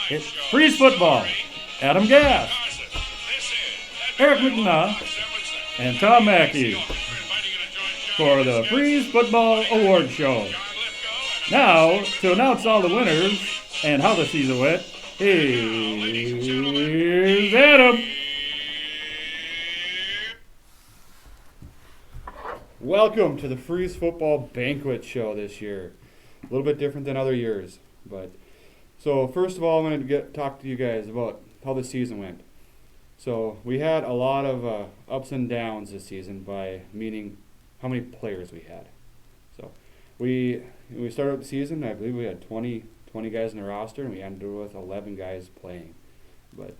It's Freeze Football. Adam Gass, Eric McNaugh, and Tom Mackey for the Freeze Football Award Show. Now, to announce all the winners and how the season went, here's Adam. Welcome to the Freeze Football Banquet Show this year. A little bit different than other years, but so first of all, I'm going to talk to you guys about how the season went. So we had a lot of ups and downs this season, by meaning how many players we had. So we started out the season, I believe we had 20 guys in the roster, and we ended with 11 guys playing. But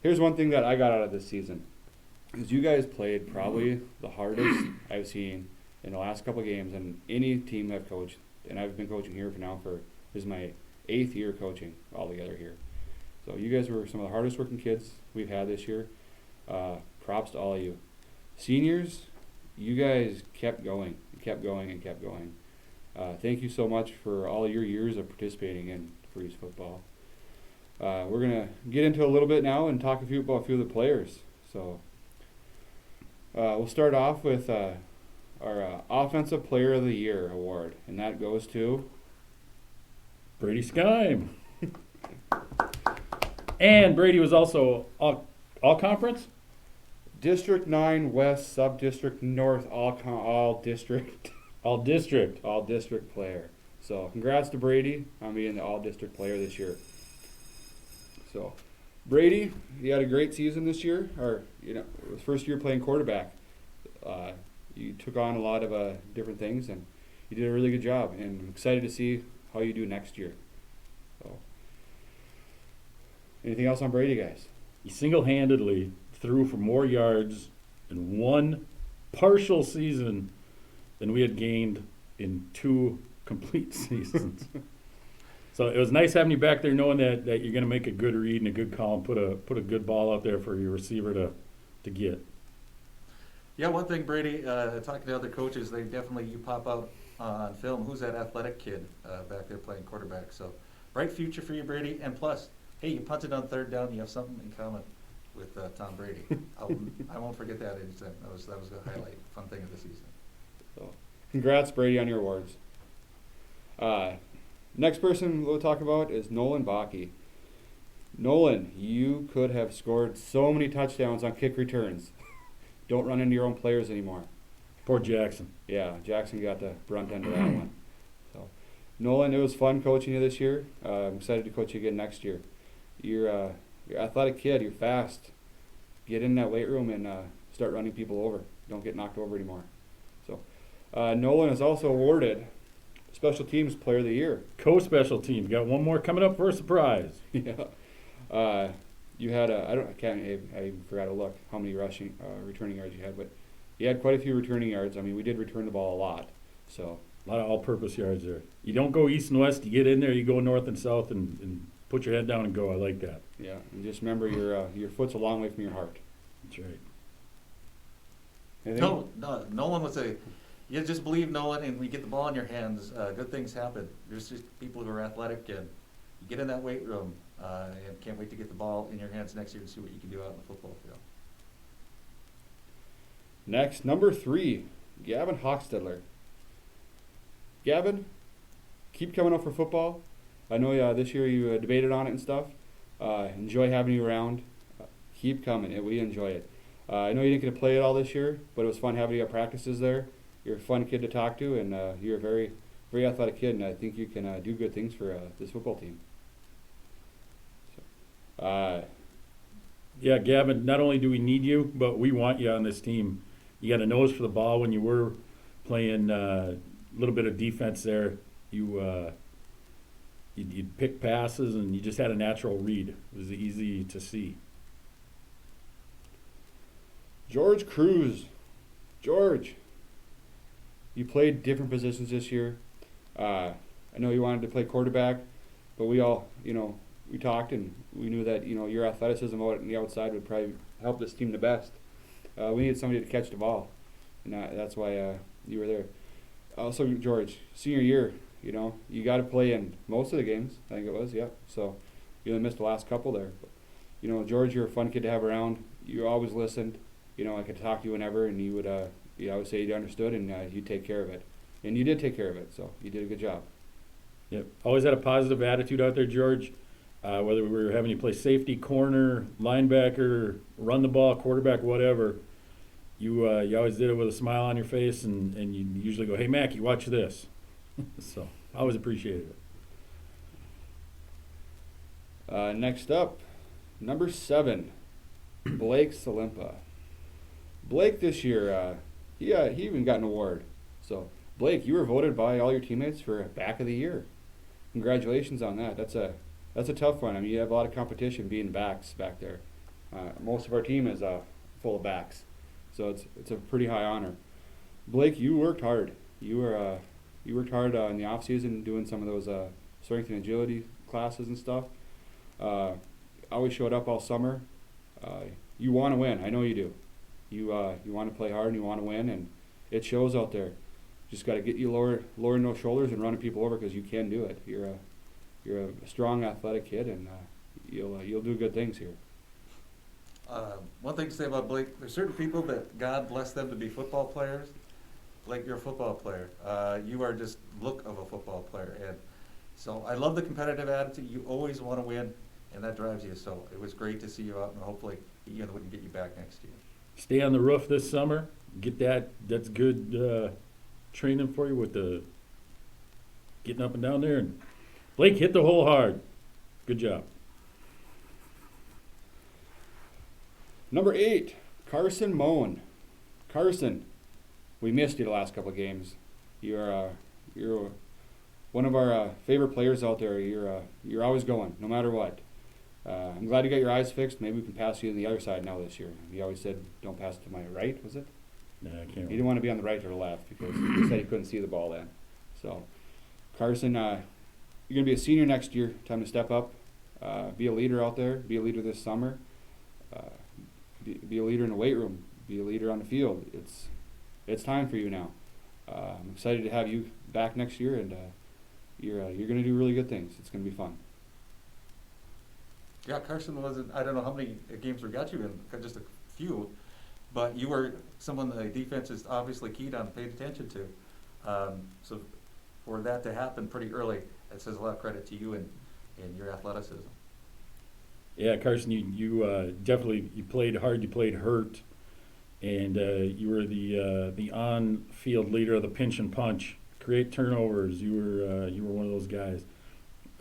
here's one thing that I got out of this season. Is you guys played probably the hardest I've seen in the last couple of games in any team I've coached, and I've been coaching here this is my 8th year coaching altogether here. So you guys were some of the hardest working kids we've had this year. Props to all of you. Seniors, you guys kept going. Thank you so much for all your years of participating in Freeze Football. We're going to get into a little bit now and talk about a few of the players. So we'll start off with our Offensive Player of the Year award, and that goes to Brady Skyme. And Brady was also all conference? District 9 West, Sub-District North, all district. All district. All district player. So congrats to Brady on being the all district player this year. So Brady, you had a great season this year, it was first year playing quarterback. You took on a lot of different things, and you did a really good job. And I'm excited to see how you do next year. So, anything else on Brady, guys? He single-handedly threw for more yards in one partial season than we had gained in 2 complete seasons. So it was nice having you back there, knowing that you're going to make a good read and a good call and put a good ball out there for your receiver to get. Yeah, one thing, Brady, talking to other coaches, you pop out on film. Who's that athletic kid back there playing quarterback? So bright future for you, Brady. And plus, hey, you punted on 3rd down. You have something in common with Tom Brady. I won't forget that. That was a highlight, fun thing of the season. So, congrats, Brady, on your awards. Next person we'll talk about is Nolan Bakke. Nolan, you could have scored so many touchdowns on kick returns. Don't run into your own players anymore. Poor Jackson. Yeah, Jackson got the brunt end of that one. So, Nolan, it was fun coaching you this year. I'm excited to coach you again next year. You're an athletic kid. You're fast. Get in that weight room and start running people over. Don't get knocked over anymore. So, Nolan is also awarded Special Teams Player of the Year. Co-special team. Got one more coming up for a surprise. Yeah. You had I forgot to look how many returning yards you had, but you had quite a few returning yards. I mean, we did return the ball a lot. So A lot of all-purpose yards there. You don't go east and west. You get in there. You go north and south and put your head down and go. I like that. yeah, and just remember your foot's a long way from your heart. That's right. Anything? No, Nolan was you just believe Nolan, and we get the ball in your hands. Good things happen. There's just people who are athletic, and you get in that weight room, and can't wait to get the ball in your hands next year and see what you can do out in the football field. Next, number 3, Gavin Hochstedler. Gavin, keep coming up for football. I know this year you debated on it and stuff. Enjoy having you around. Keep coming. We enjoy it. I know you didn't get to play it all this year, but it was fun having you at practices there. You're a fun kid to talk to, and you're a very, very athletic kid, and I think you can do good things for this football team. So, Yeah, Gavin, not only do we need you, but we want you on this team. You got a nose for the ball when you were playing a little bit of defense there. You'd pick passes, and you just had a natural read. It was easy to see. George Cruz. George, you played different positions this year. I know you wanted to play quarterback, but we all, we talked and we knew that, your athleticism out on the outside would probably help this team the best. We needed somebody to catch the ball, and that's why you were there. Also, George, senior year, you got to play in most of the games, I think it was, yeah. So you only missed the last couple there. But, you know, George, you're a fun kid to have around. You always listened. You know, I could talk to you whenever, and you would always say you understood, and you'd take care of it. And you did take care of it, so you did a good job. Yep. Always had a positive attitude out there, George. Whether we were having you play safety, corner, linebacker, run the ball, quarterback, whatever, you always did it with a smile on your face, and you usually go, "Hey, Mac, you watch this." So I always appreciated it. Next up, number 7, Blake Salimpa. Blake this year, he even got an award. So Blake, you were voted by all your teammates for back of the year. Congratulations on that. That's a tough one. I mean, you have a lot of competition being backs back there. Most of our team is full of backs, so it's a pretty high honor. Blake, you worked hard. You worked hard in the off season doing some of those strength and agility classes and stuff. Always showed up all summer. You want to win. I know you do. You want to play hard and you want to win, and it shows out there. Just got to get you lowering those shoulders and running people over, because you can do it. You're a strong, athletic kid, and you'll do good things here. One thing to say about Blake, there's certain people that God bless them to be football players. Blake, you're a football player. You are just look of a football player, and so I love the competitive attitude. You always want to win, and that drives you. So it was great to see you out, and hopefully we can get you back next year. Stay on the roof this summer. Get that. That's good training for you with the getting up and down there. And Blake, hit the hole hard. Good job. Number 8, Carson Moen. Carson, we missed you the last couple of games. You're one of our favorite players out there. You're always going, no matter what. I'm glad you got your eyes fixed. Maybe we can pass you on the other side now this year. You always said, don't pass it to my right, was it? No, I can't. You didn't want to be on the right or the left because you said you couldn't see the ball then. So, Carson, you're going to be a senior next year. Time to step up. Be a leader out there. Be a leader this summer. Be a leader in the weight room. Be a leader on the field. It's time for you now. I'm excited to have you back next year, and you're going to do really good things. It's going to be fun. Yeah, Carson wasn't, I don't know how many games we got you in, just a few, but you were someone the defense is obviously keyed on, paid attention to. So for that to happen pretty early, it says a lot of credit to you and your athleticism. Yeah, Carson, you definitely you played hard. You played hurt, and you were the on-field leader of the pinch and punch. Create turnovers. You were one of those guys.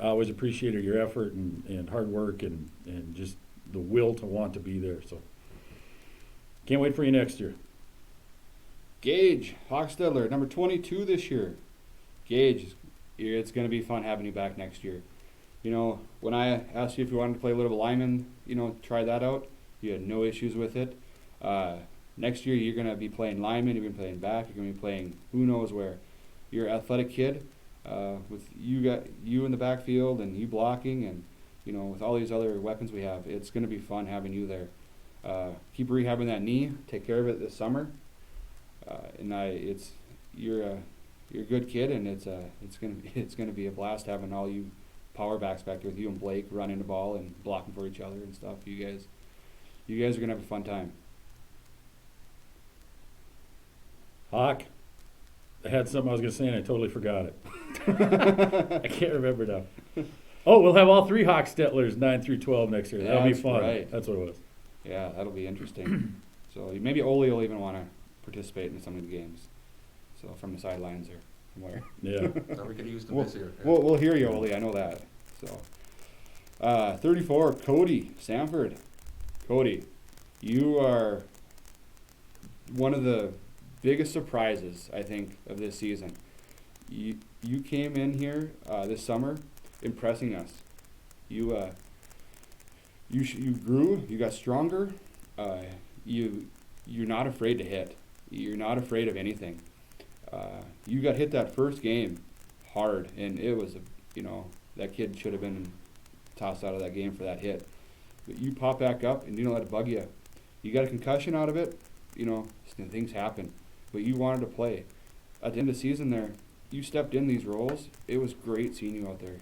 I always appreciated your effort and hard work and just the will to want to be there. So can't wait for you next year. Gage Hochstetler, number 22 this year. Gage, it's going to be fun having you back next year. You know, when I asked you if you wanted to play a little lineman, try that out, you had no issues with it. Next year, you're going to be playing lineman, you're going to be playing back, you're going to be playing who knows where. You're an athletic kid with you in the backfield and you blocking and, with all these other weapons we have. It's going to be fun having you there. Keep rehabbing that knee. Take care of it this summer. You're a good kid, and it's gonna be a blast having all you power backs back there with you and Blake running the ball and blocking for each other and stuff. You guys are gonna have a fun time. Hawk, I had something I was going to say and I totally forgot it. I can't remember now. Oh, we'll have all 3 Hochstetlers 9 through 12 next year. That'll be That's fun. right. That's what it was. Yeah, that'll be interesting. So maybe Ole will even want to participate in some of the games. So from the sidelines or somewhere. Yeah. So we could use them this year. We'll hear you, Ole. I know that. So, 34, Cody Sanford. Cody, you are one of the biggest surprises, I think, of this season. You came in here this summer impressing us. You grew. You got stronger. You're not afraid to hit. You're not afraid of anything. You got hit that first game hard, and it was that kid should have been tossed out of that game for that hit. But you pop back up and you don't let it bug you. You got a concussion out of it. Things happen. But you wanted to play. At the end of the season there, you stepped in these roles. It was great seeing you out there.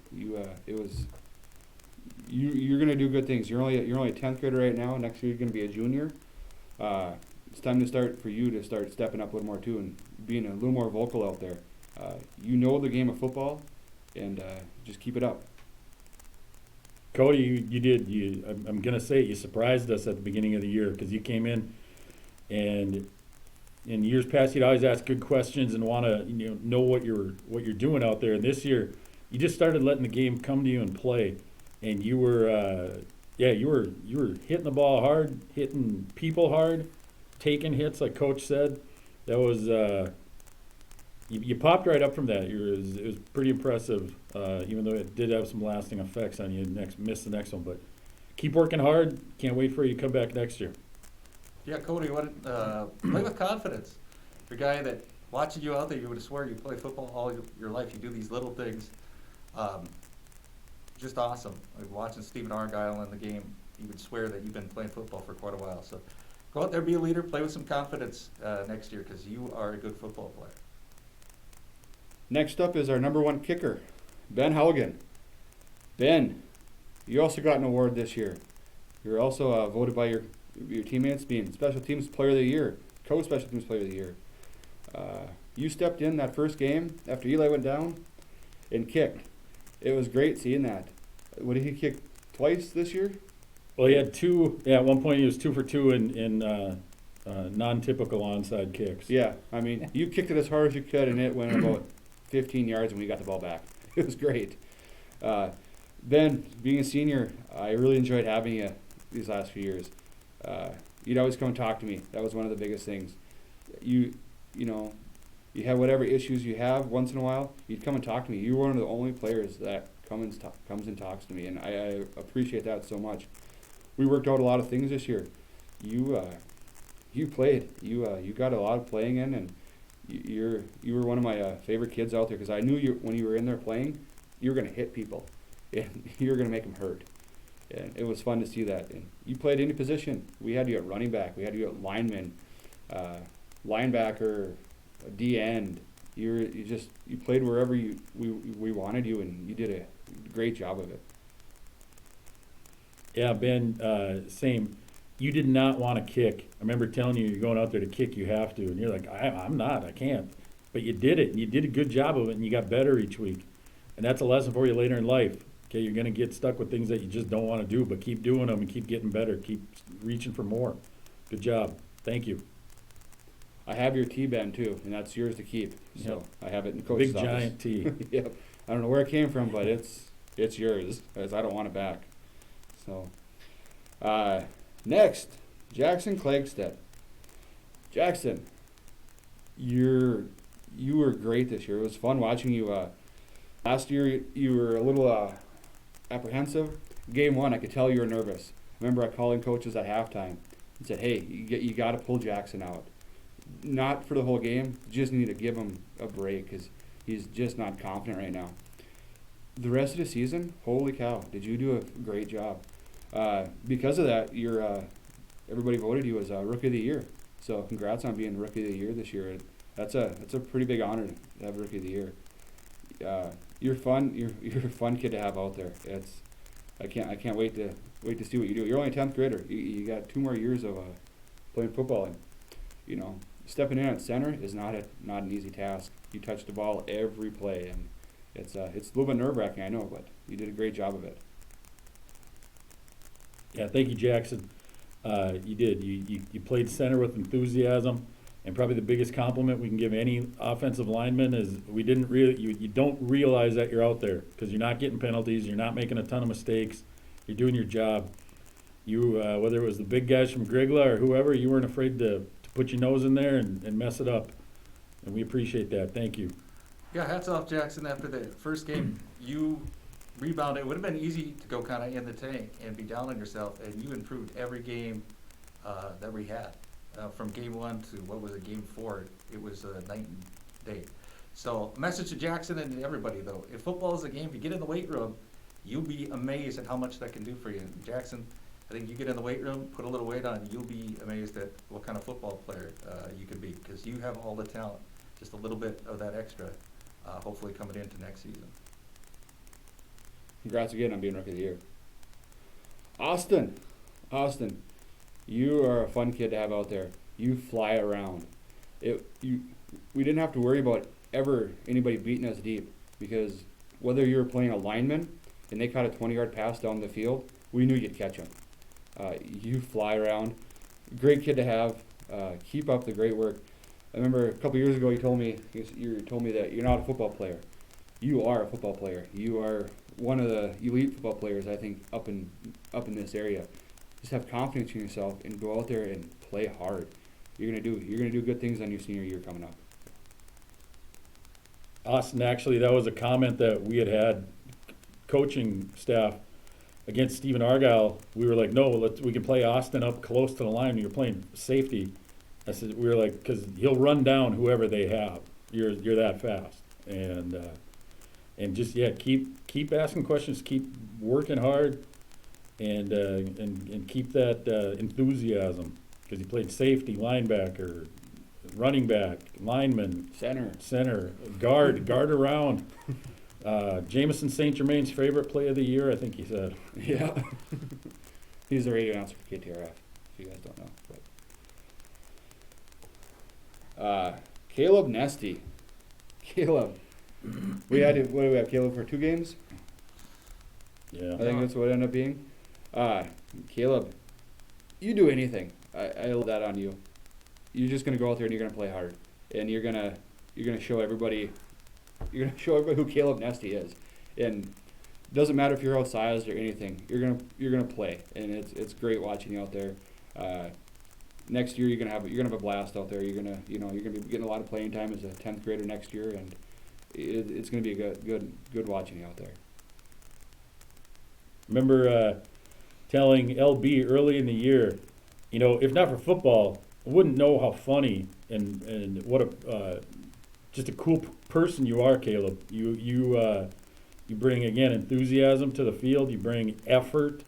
you're gonna do good things. You're only a 10th grader right now. Next year you're gonna be a junior. It's time to start for you to start stepping up a little more too and being a little more vocal out there. You know the game of football, and just keep it up. Cody, you did. I'm gonna say it, you surprised us at the beginning of the year because you came in, and in years past you'd always ask good questions and want to know what you're doing out there. And this year, you just started letting the game come to you and play, and you were you were hitting the ball hard, hitting people hard, taking hits like Coach said. That was you popped right up from that. It was pretty impressive, even though it did have some lasting effects on you. Missed the next one, but keep working hard. Can't wait for you to come back next year. Yeah, Cody, play with confidence. You're a guy that watching you out there, you would swear you play football all your life. You do these little things, just awesome. Like watching Stephen Argyle in the game, you would swear that you've been playing football for quite a while. So go out there, be a leader, play with some confidence next year because you are a good football player. Next up is our number 1 kicker, Ben Haugen. Ben, you also got an award this year. You're also voted by your teammates being Special Teams Player of the Year, Co-Special Teams Player of the Year. You stepped in that first game after Eli went down and kicked. It was great seeing that. What did he kick twice this year? Well, he had 2. Yeah, at one point he was 2 for 2 in non-typical onside kicks. Yeah, I mean, you kicked it as hard as you could, and it went about 15 yards when we got the ball back. It was great. Ben, being a senior, I really enjoyed having you these last few years. You'd always come and talk to me. That was one of the biggest things. You have whatever issues you have once in a while, you'd come and talk to me. You were one of the only players that comes and talks to me, and I appreciate that so much. We worked out a lot of things this year. You played. You got a lot of playing in, and you were one of my favorite kids out there because I knew when you were in there playing, you were going to hit people, and you were going to make them hurt. And it was fun to see that. And you played any position. We had you at running back. We had you at lineman, linebacker, D end. You played wherever we wanted you, and you did a great job of it. Yeah, Ben, same. You did not want to kick. I remember telling you you're going out there to kick, you have to. And you're like, I'm not, I can't. But you did it, and you did a good job of it, and you got better each week. And that's a lesson for you later in life. Okay, you're going to get stuck with things that you just don't want to do, but keep doing them and keep getting better. Keep reaching for more. Good job. Thank you. I have your T, Ben, too, and that's yours to keep. So I have it in coach's Big office. giant T. Yep. I don't know where it came from, but it's yours, as I don't want it back. So, next, Jackson Klagstedt. Jackson, you were great this year. It was fun watching you. Last year you were a little apprehensive. Game 1, I could tell you were nervous. I remember I calling coaches at halftime and said, "Hey, you got to pull Jackson out. Not for the whole game. You just need to give him a break because he's just not confident right now." The rest of the season, holy cow, did you do a great job. Because of that, everybody voted you as Rookie of the Year. So congrats on being Rookie of the Year this year. That's a pretty big honor to have Rookie of the Year. You're fun. You're a fun kid to have out there. I can't wait to see what you do. You're only a 10th grader. You got 2 more years of playing football, and stepping in at center is not an easy task. You touch the ball every play, and it's a little bit nerve-wracking, I know, but you did a great job of it. Yeah, thank you, Jackson. You did. You played center with enthusiasm, and probably the biggest compliment we can give any offensive lineman is you don't realize that you're out there because you're not getting penalties, you're not making a ton of mistakes, you're doing your job. You whether it was the big guys from Grigla or whoever, you weren't afraid to put your nose in there and mess it up, and we appreciate that. Thank you. Yeah, hats off, Jackson. After the first game, you rebounded. It would have been easy to go kind of in the tank and be down on yourself, and you improved every game that we had. From game 1 to, game 4, it was night and day. So, a message to Jackson and everybody, though. If football is a game, if you get in the weight room, you'll be amazed at how much that can do for you. And Jackson, I think you get in the weight room, put a little weight on, you'll be amazed at what kind of football player you can be because you have all the talent. Just a little bit of that extra, hopefully coming into next season. Congrats again on being Rookie of the Year. Austin, you are a fun kid to have out there. You fly around. We didn't have to worry about ever anybody beating us deep because whether you were playing a lineman and they caught a 20-yard pass down the field, we knew you'd catch them. You fly around. Great kid to have. Keep up the great work. I remember a couple years ago you told me that you're not a football player. You are a football player. You are one of the elite football players, I think, up in this area. Just have confidence in yourself and go out there and play hard. You're gonna do good things on your senior year coming up. Austin, actually, that was a comment that we had coaching staff against Stephen Argyle. We were like, no, we can play Austin up close to the line. You're playing safety. I said, we were like, because he'll run down whoever they have. You're that fast, and just keep asking questions, keep working hard, and keep that enthusiasm. Because he played safety, linebacker, running back, lineman, center, guard around. Jameson St. Germain's favorite play of the year, I think he said. Yeah. He's the radio announcer for KTRF, if you guys don't know. But. Caleb Nesty. Caleb. We had, what do we have, Caleb for 2 games? Yeah. I think that's what it ended up being. Caleb, you do anything. I love that on you. You're just gonna go out there and you're gonna play hard, and you're gonna show everybody who Caleb Nesty is. And it doesn't matter if you're outsized or anything. You're gonna play, and it's great watching you out there. Next year you're gonna have a blast out there. You're gonna be getting a lot of playing time as a 10th grader next year, and it's gonna be good watching you out there. Remember telling LB early in the year, if not for football, I wouldn't know how funny and what a just a cool person you are, Caleb. You bring, again, enthusiasm to the field. You bring effort,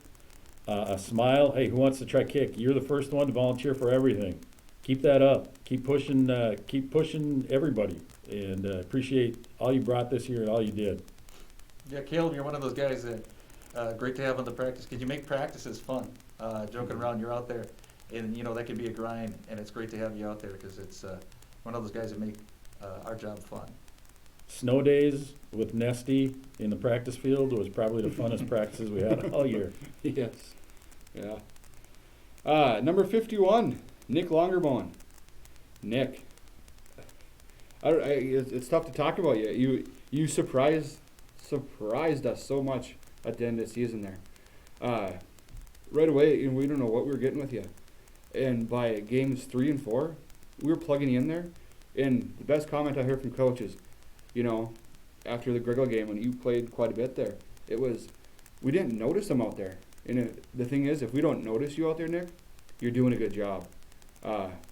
a smile. Hey, who wants to try kick? You're the first one to volunteer for everything. Keep that up. Keep pushing everybody. And appreciate all you brought this year and all you did. Yeah, Caleb, you're one of those guys that great to have on the practice because you make practices fun. Joking around, you're out there, and that can be a grind, and it's great to have you out there because it's one of those guys that make our job fun. Snow days with Nesty in the practice field was probably the funnest practices we had all year. Yes. Yeah. Number 51, Nick Longerbone. Nick. It's tough to talk about you. You surprised us so much at the end of the season there. Right away, we don't know what we were getting with you. And by games 3 and 4, we were plugging you in there. And the best comment I heard from coaches, after the Griggle game when you played quite a bit there, it was, we didn't notice him out there. And the thing is, if we don't notice you out there, Nick, you're doing a good job.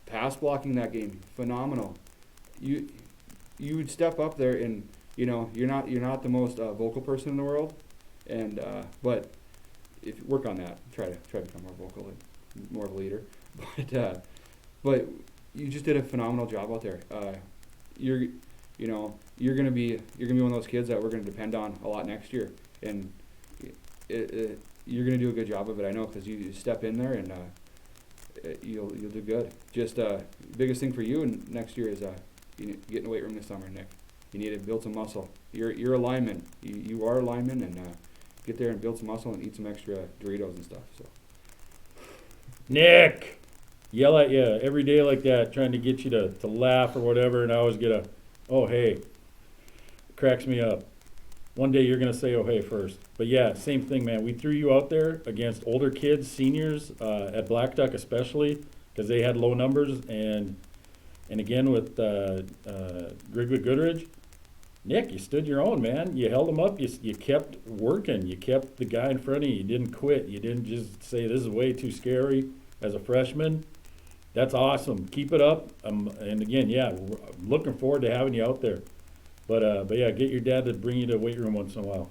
Pass blocking that game, phenomenal. You would step up there and, you're not the most vocal person in the world, and but if you work on that, try to become more vocal and more of a leader. But you just did a phenomenal job out there. You're gonna be one of those kids that we're gonna depend on a lot next year, and you're gonna do a good job of it. I know because you step in there and you'll do good. Just biggest thing for you and next year is get in the weight room this summer, Nick. You need to build some muscle. You're a lineman. You are a lineman, and get there and build some muscle and eat some extra Doritos and stuff. So. Nick, yell at you every day like that, trying to get you to laugh or whatever, and I always get oh hey. It cracks me up. One day you're gonna say oh hey first. But yeah, same thing, man. We threw you out there against older kids, seniors, at Black Duck especially, because they had low numbers, and again with Grigwood Goodridge. Nick, you stood your own, man. You held them up. You kept working. You kept the guy in front of you. You didn't quit. You didn't just say this is way too scary as a freshman. That's awesome. Keep it up. And again, yeah, I'm looking forward to having you out there. But yeah, get your dad to bring you to the weight room once in a while.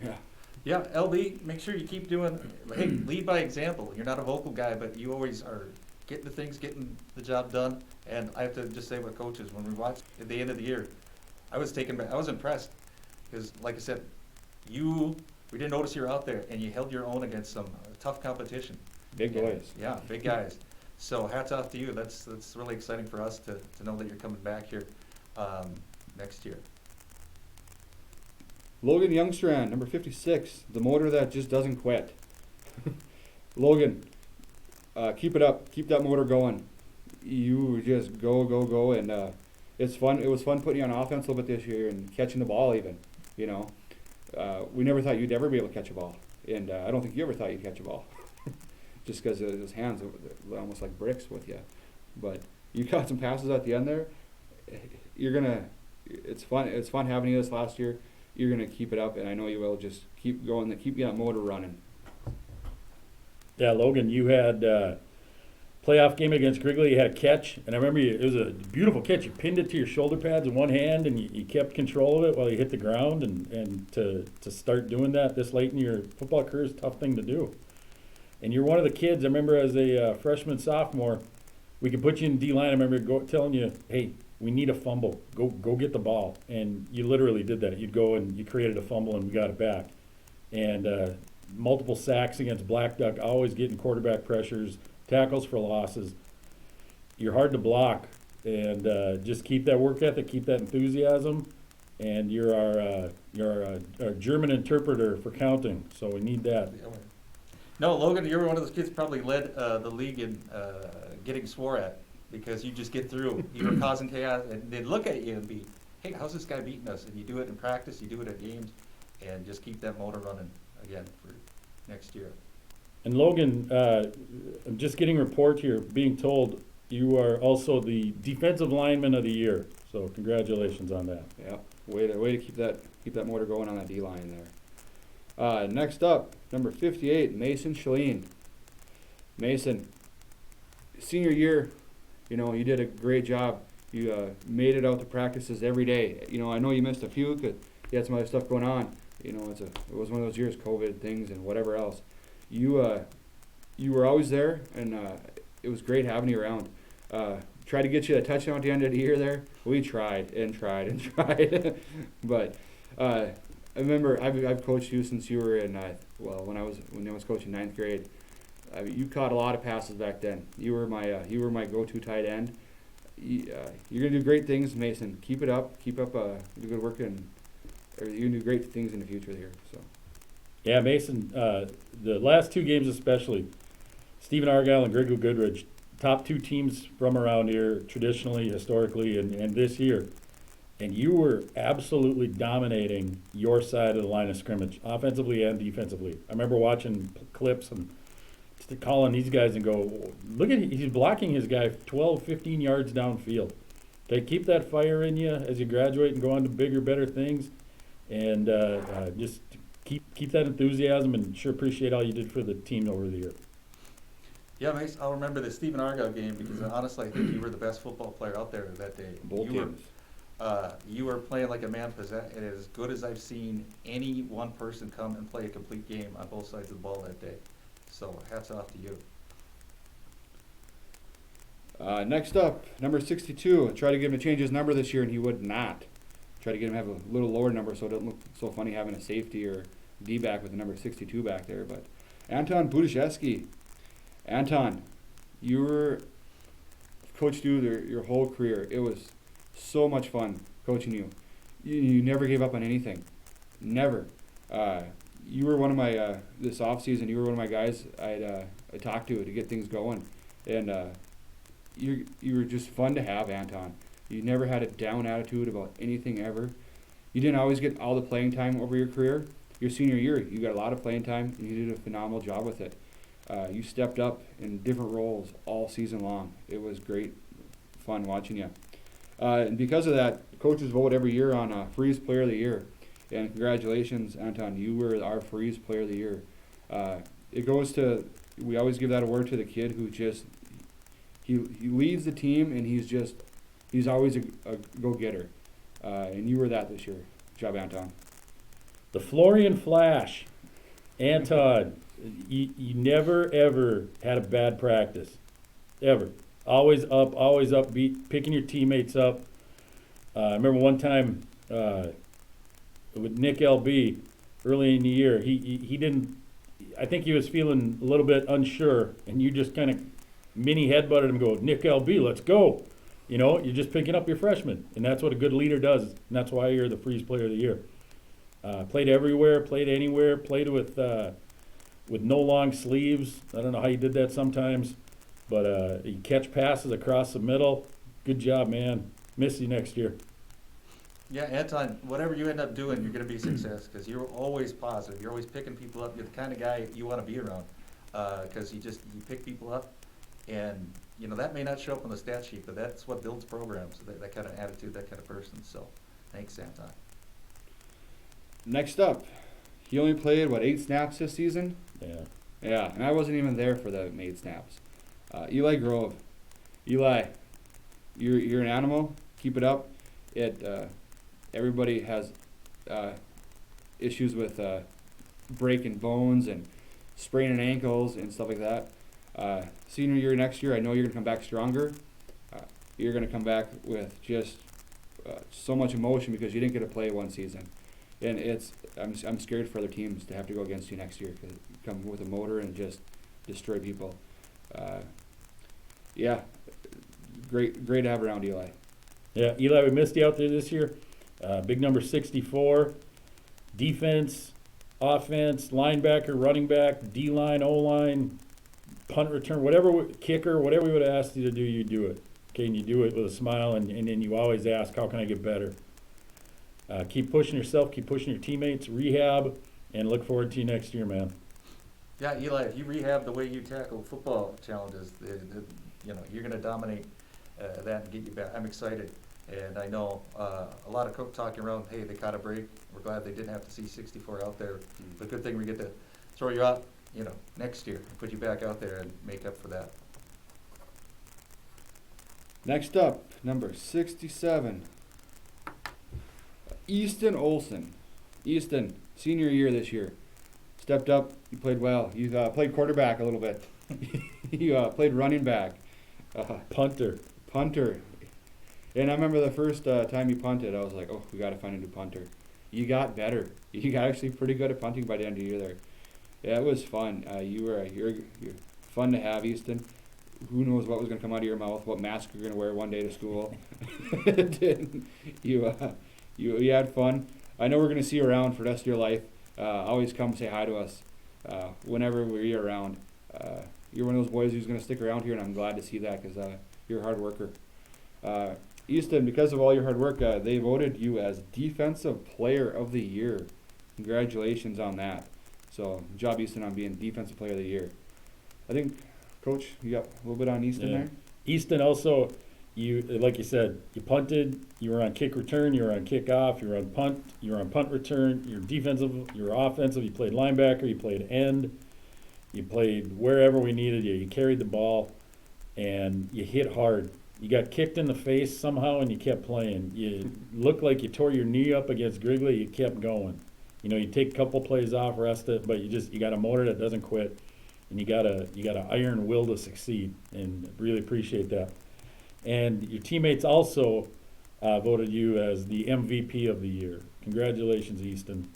Yeah. Yeah, LB, make sure you keep doing. Hey, lead by example. You're not a vocal guy, but you always are getting the job done. And I have to just say, what coaches, when we watched at the end of the year, I was taken back. I was impressed because, like I said, you we didn't notice you were out there, and you held your own against some tough competition. Big boys. Yeah, big guys. So hats off to you. That's really exciting for us to know that you're coming back here next year. Logan Youngstrand, number 56, the motor that just doesn't quit. Logan, keep it up. Keep that motor going. You just go, and it's fun. It was fun putting you on offense a little bit this year and catching the ball even. You know, we never thought you'd ever be able to catch a ball, and I don't think you ever thought you'd catch a ball, just because his hands are almost like bricks with you. But you caught some passes at the end there. It's fun. It's fun having you this last year. You're gonna keep it up, and I know you will. Just keep going. Keep that motor running. Yeah, Logan, you had playoff game against Grigley. You had a catch, and I remember it was a beautiful catch. You pinned it to your shoulder pads in one hand, and you kept control of it while you hit the ground. And to start doing that this late in your football career is a tough thing to do. And you're one of the kids. I remember as a freshman, sophomore, we could put you in D-line. I remember telling you, hey, we need a fumble. Go get the ball. And you literally did that. You'd go and you created a fumble, and we got it back. And multiple sacks against Black Duck, always getting quarterback pressures, tackles for losses. You're hard to block, and just keep that work ethic, keep that enthusiasm, and you're our German interpreter for counting, so we need that. No, Logan, you're one of those kids probably led the league in getting swore at, because you just get through. You were causing chaos, and they'd look at you and be, hey, how's this guy beating us? And you do it in practice, you do it at games, and just keep that motor running again for next year. And Logan, I'm just getting a report here, being told you are also the defensive lineman of the year. So congratulations on that. Yeah, way to keep that motor going on that D line there. Next up, number 58, Mason Shaleen. Mason, senior year, you did a great job. You made it out to practices every day. I know you missed a few because you had some other stuff going on. It was one of those years, COVID things and whatever else. You were always there, and it was great having you around. Tried to get you a touchdown at the end of the year there. We tried and tried. But I remember I've coached you since you were in when I was coaching 9th grade. You caught a lot of passes back then. You were my go-to tight end. You're gonna do great things, Mason. Keep it up. Keep up the good work, and you're gonna do great things in the future here. So. Yeah, Mason, the last two games especially, Stephen Argyle and Grigo Goodrich, top two teams from around here, traditionally, historically, and this year. And you were absolutely dominating your side of the line of scrimmage, offensively and defensively. I remember watching clips and calling these guys and go, look at, he's blocking his guy 12, 15 yards downfield. Okay, keep that fire in you as you graduate and go on to bigger, better things. And just keep that enthusiasm, and sure appreciate all you did for the team over the year. Yeah, Mace, I'll remember the Stephen Argyle game, because honestly, I think you were the best football player out there that day. Both teams. You were playing like a man possessed, and as good as I've seen any one person come and play a complete game on both sides of the ball that day. So hats off to you. Next up, number 62. I tried to get him to change his number this year, and he would not. Try to get him to have a little lower number so it doesn't look so funny having a safety or D-back with the number 62 back there. But Anton Budaszewski. Anton, you were coached you your whole career. It was so much fun coaching you. You never gave up on anything. Never. You were one of my, this offseason, you were one of my guys I talked to get things going. And you were just fun to have, Anton. You never had a down attitude about anything ever. You didn't always get all the playing time over your career. Your senior year, you got a lot of playing time, and you did a phenomenal job with it. You stepped up in different roles all season long. It was great fun watching you. And because of that, coaches vote every year on Freeze Player of the Year. And congratulations, Anton, you were our Freeze Player of the Year. It goes to, we always give that award to the kid who just, he leads the team, and he's always a go-getter. And you were that this year. Good job, Anton. The Florian Flash. Anton, you never, ever had a bad practice. Ever. Always upbeat, picking your teammates up. I remember one time with Nick LB, early in the year. He didn't. I think he was feeling a little bit unsure, and you just kind of mini headbutted him. And go, Nick LB, let's go. You know, you're just picking up your freshman, and that's what a good leader does. And that's why you're the Freeze Player of the Year. Played everywhere, played anywhere, played with no long sleeves. I don't know how you did that sometimes, but you catch passes across the middle. Good job, man. Miss you next year. Yeah, Anton, whatever you end up doing, you're going to be a success because you're always positive. You're always picking people up. You're the kind of guy you want to be around because you pick people up, and you know that may not show up on the stat sheet, but that's what builds programs. That kind of attitude, that kind of person. So, thanks, Anton. Next up, he only played 8 snaps this season. Yeah. Yeah, and I wasn't even there for the 8 snaps. Eli Grove. Eli, you're an animal. Keep it up. Everybody has issues with breaking bones and spraining ankles and stuff like that. Senior year next year, I know you're going to come back stronger. You're going to come back with just so much emotion because you didn't get to play one season. And I'm scared for other teams to have to go against you next year because you come with a motor and just destroy people. Yeah, great to have around Eli. Yeah, Eli, we missed you out there this year. Big number 64. Defense, offense, linebacker, running back, D-line, O-line, punt return, kicker, whatever we would have asked you to do, you do it. Okay, and you do it with a smile, and then you always ask, how can I get better? Keep pushing yourself, keep pushing your teammates, rehab, and look forward to you next year, man. Yeah, Eli, if you rehab the way you tackle football challenges, you're going to dominate that and get you back. I'm excited. And I know a lot of coach talking around, hey, they caught a break. We're glad they didn't have to see 64 out there. But good thing we get to throw you out, next year and put you back out there and make up for that. Next up, number 67, Easton Olson. Easton, senior year this year. Stepped up, you played well. You played quarterback a little bit. You played running back. Punter. And I remember the first time you punted, I was like, oh, we got to find a new punter. You got better. You got actually pretty good at punting by the end of the year there. Yeah, it was fun. You're fun to have, Easton. Who knows what was going to come out of your mouth, what mask you're going to wear one day to school. You had fun. I know we're going to see you around for the rest of your life. Always come say hi to us whenever we're around. You're one of those boys who's going to stick around here, and I'm glad to see that because you're a hard worker. Easton, because of all your hard work, they voted you as Defensive Player of the Year. Congratulations on that. So, good job, Easton, on being Defensive Player of the Year. I think, Coach, you got a little bit on Easton there? Easton also, like you said, you punted, you were on kick return, you were on kickoff, you were on punt, you were on punt return, you're defensive, you were offensive, you played linebacker, you played end, you played wherever we needed you. You carried the ball, and you hit hard. You got kicked in the face somehow, and you kept playing. You looked like you tore your knee up against Grigley. You kept going. You take a couple plays off, rest it, but you got a motor that doesn't quit, and you got an iron will to succeed. And really appreciate that. And your teammates also voted you as the MVP of the year. Congratulations, Easton.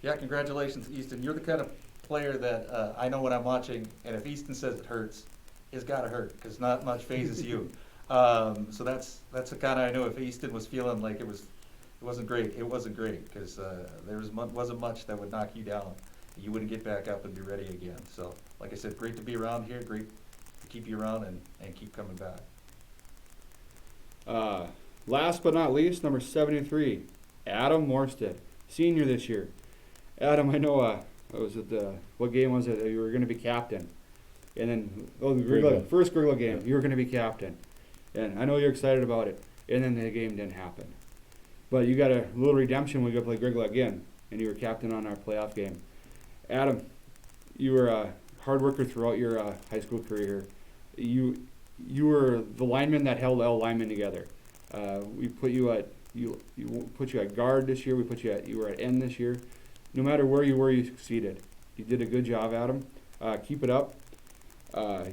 Yeah, congratulations, Easton. You're the kind of player that I know when I'm watching, and if Easton says it hurts, it's got to hurt because not much phases you. So that's the kind of I know if Easton was feeling like it wasn't great. It wasn't great because there wasn't much that would knock you down. You wouldn't get back up and be ready again. So like I said, great to be around here. Great to keep you around and keep coming back. Last but not least, number 73, Adam Morstead, senior this year. Adam, I know. What game was it? You were going to be captain. And then, the first Grigla game, you were going to be captain. And I know you're excited about it. And then the game didn't happen. But you got a little redemption when we go play Grigla again. And you were captain on our playoff game. Adam, you were a hard worker throughout your high school career. You were the lineman that held all linemen together. We put you at guard this year. You were at end this year. No matter where you were, you succeeded. You did a good job, Adam. Keep it up.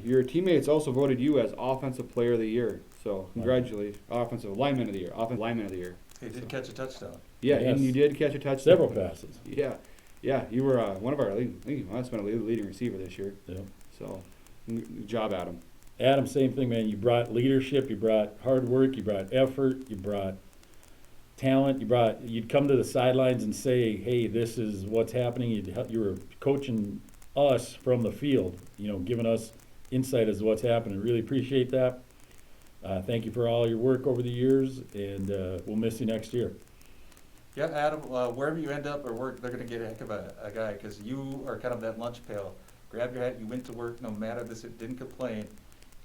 Your teammates also voted you as Offensive Player of the Year. So congratulations, offensive lineman of the year, offensive lineman of the year. He did catch a touchdown. Yeah, Yes. and you did catch a touchdown. Several passes. Yeah, yeah, you were one of our leading. I think you must have been a leading receiver this year. Yeah. So, good job, Adam. Adam, same thing, man. You brought leadership, you brought hard work, you brought effort, you brought talent. You'd come to the sidelines and say, "Hey, this is what's happening." You were coaching us from the field, giving us insight as to what's happening. Really appreciate that. Thank you for all your work over the years, and we'll miss you next year. Yeah, Adam, wherever you end up or work, they're going to get a heck of a guy because you are kind of that lunch pail. Grab your hat, you went to work no matter this, didn't complain,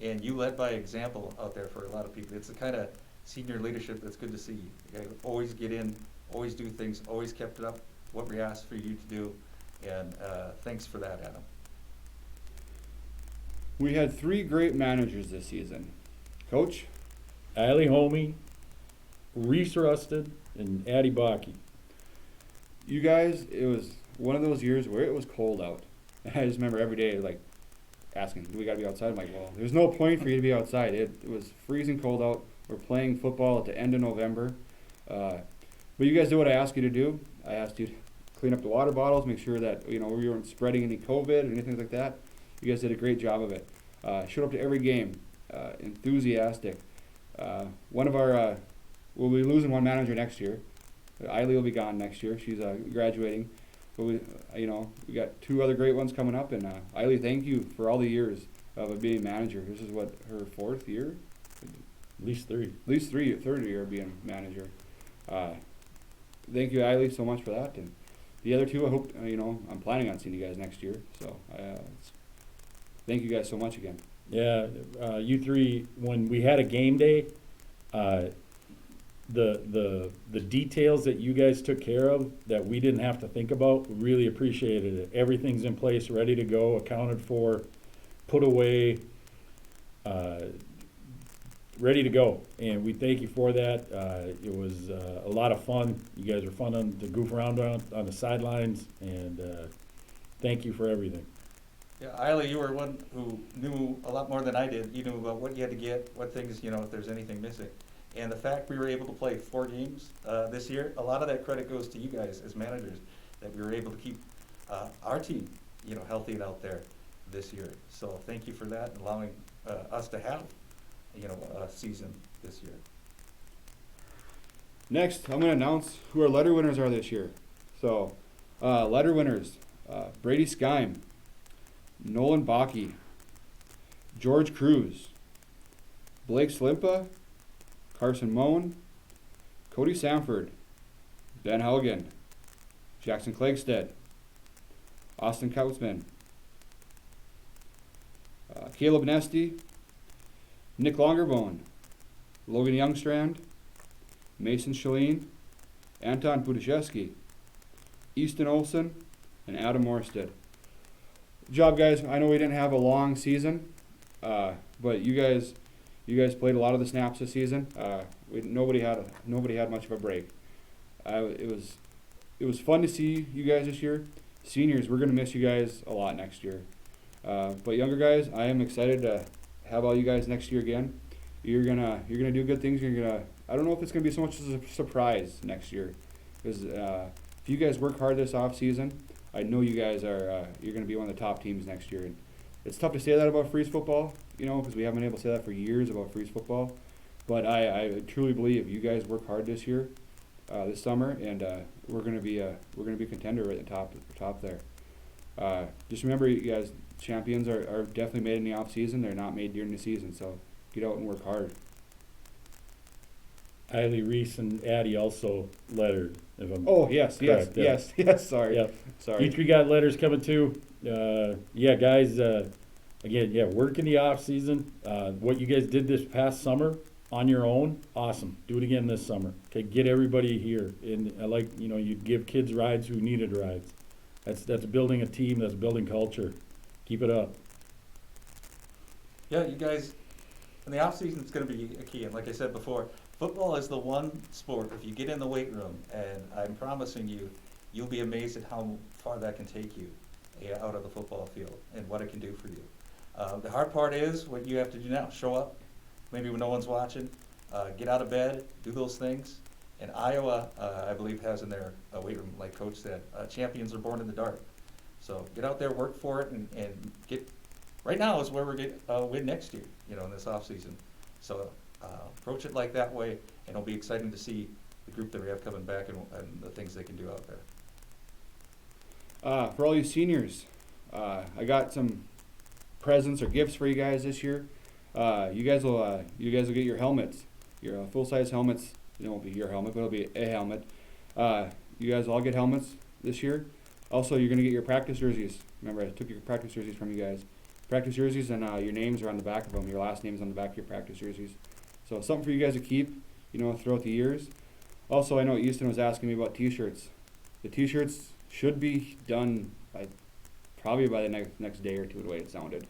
and you led by example out there for a lot of people. It's the kind of senior leadership that's good to see. You gotta always get in, always do things, always kept it up, what we asked for you to do, and thanks for that, Adam. We had 3 great managers this season. Coach, Eiley Homey, Reese Rusted, and Addie Baki. you guys, it was one of those years where it was cold out. I just remember every day like asking, do we got to be outside? I'm like, well, there's no point for you to be outside. It was freezing cold out. We're playing football at the end of November. But you guys did what I asked you to do. I asked you to clean up the water bottles, make sure that we weren't spreading any COVID or anything like that. You guys did a great job of it. Showed up to every game, enthusiastic. One of our, we'll be losing one manager next year. Eiley will be gone next year. She's graduating. But we got 2 other great ones coming up. And Eiley, thank you for all the years of being manager. This is what, her 4th year? At least 3. At least 3rd year being manager. Thank you, Eiley, so much for that. And the other 2, I hope, I'm planning on seeing you guys next year. So thank you guys so much again. Yeah, you 3, when we had a game day, the details that you guys took care of that we didn't have to think about, we really appreciated it. Everything's in place, ready to go, accounted for, put away, ready to go. And we thank you for that. It was a lot of fun. You guys were fun to goof around on the sidelines, and thank you for everything. Yeah, Eiley, you were one who knew a lot more than I did. You knew about what you had to get, what things, if there's anything missing. And the fact we were able to play 4 games this year, a lot of that credit goes to you guys as managers, that we were able to keep our team, healthy and out there this year. So thank you for that, and allowing us to have, a season this year. Next, I'm going to announce who our letter winners are this year. So, letter winners, Brady Skyme, Nolan Baki, George Cruz, Blake Slimpa, Carson Moen, Cody Samford, Ben Haugen, Jackson Clegstead, Austin Kautzman, Caleb Nesty, Nick Longerbone, Logan Youngstrand, Mason Shaleen, Anton Budaszewski, Easton Olson, and Adam Morstead. Good job, guys. I know we didn't have a long season, but you guys played a lot of the snaps this season. Nobody had much of a break. It was fun to see you guys this year. Seniors, we're gonna miss you guys a lot next year. But younger guys, I am excited to have all you guys next year again. You're gonna do good things. I don't know if it's gonna be so much as a surprise next year, because if you guys work hard this off season, I know you guys are. You're gonna be one of the top teams next year. And it's tough to say that about Freeze football, because we haven't been able to say that for years about Freeze football. But I truly believe you guys work hard this year, this summer, and we're gonna be a contender at the top there. Just remember, you guys, champions are definitely made in the off season. They're not made during the season. So get out and work hard. Eiley, Reese, and Addie also lettered. If I'm Oh yes, correct, yeah. yes. Sorry, Yeah. sorry. You 3 got letters coming too. Yeah, guys. Again, yeah, work in the off season. What you guys did this past summer on your own, awesome. Do it again this summer. Okay, get everybody here. And I like, you give kids rides who needed rides. That's building a team. That's building culture. Keep it up. Yeah, you guys, in the off season, it's going to be a key. And like I said before, football is the one sport, if you get in the weight room, and I'm promising you, you'll be amazed at how far that can take you out of the football field and what it can do for you. The hard part is what you have to do now. Show up, maybe when no one's watching, get out of bed, do those things. And Iowa, I believe, has in their weight room, like Coach said, champions are born in the dark. So get out there, work for it, and get. Right now is where we're going to win next year, in this off season. So approach it like that way, and it'll be exciting to see the group that we have coming back and the things they can do out there. For all you seniors, I got some presents or gifts for you guys this year. You guys will get your helmets, your full-size helmets. It won't be your helmet, but it'll be a helmet. You guys will all get helmets this year. Also, you're going to get your practice jerseys. Remember, I took your practice jerseys from you guys. Practice jerseys, and your names are on the back of them. Your last name's on the back of your practice jerseys. So something for you guys to keep, throughout the years. Also, I know Easton was asking me about T-shirts. The T-shirts should be done probably by the next day or two, the way it sounded.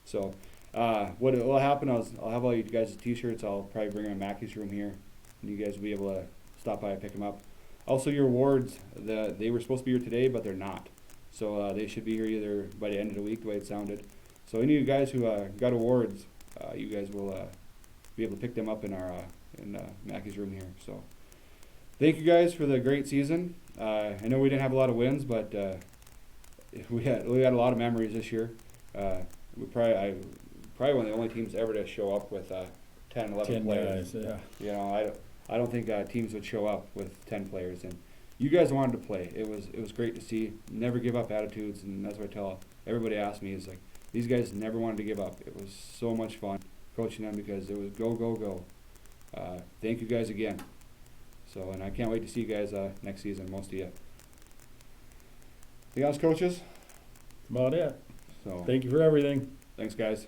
So what will happen is I'll have all you guys' T-shirts. I'll probably bring them in Mackey's room here, and you guys will be able to stop by and pick them up. Also, your awards, they were supposed to be here today, but they're not. So they should be here either by the end of the week, the way it sounded. So any of you guys who got awards, you guys will be able to pick them up in our Mackey's room here. So thank you guys for the great season. I know we didn't have a lot of wins, but we had a lot of memories this year. We probably one of the only teams ever to show up with 10, 11 10 players. guys, yeah. I don't think teams would show up with 10 players, and you guys wanted to play. It was great to see. Never give up attitudes, and that's what I tell everybody. Asks me is like, these guys never wanted to give up. It was so much fun coaching them because it was go, go, go. Thank you guys again. So, and I can't wait to see you guys next season, most of you. Anything else, coaches? About it. So, Thank you for everything. thanks, guys.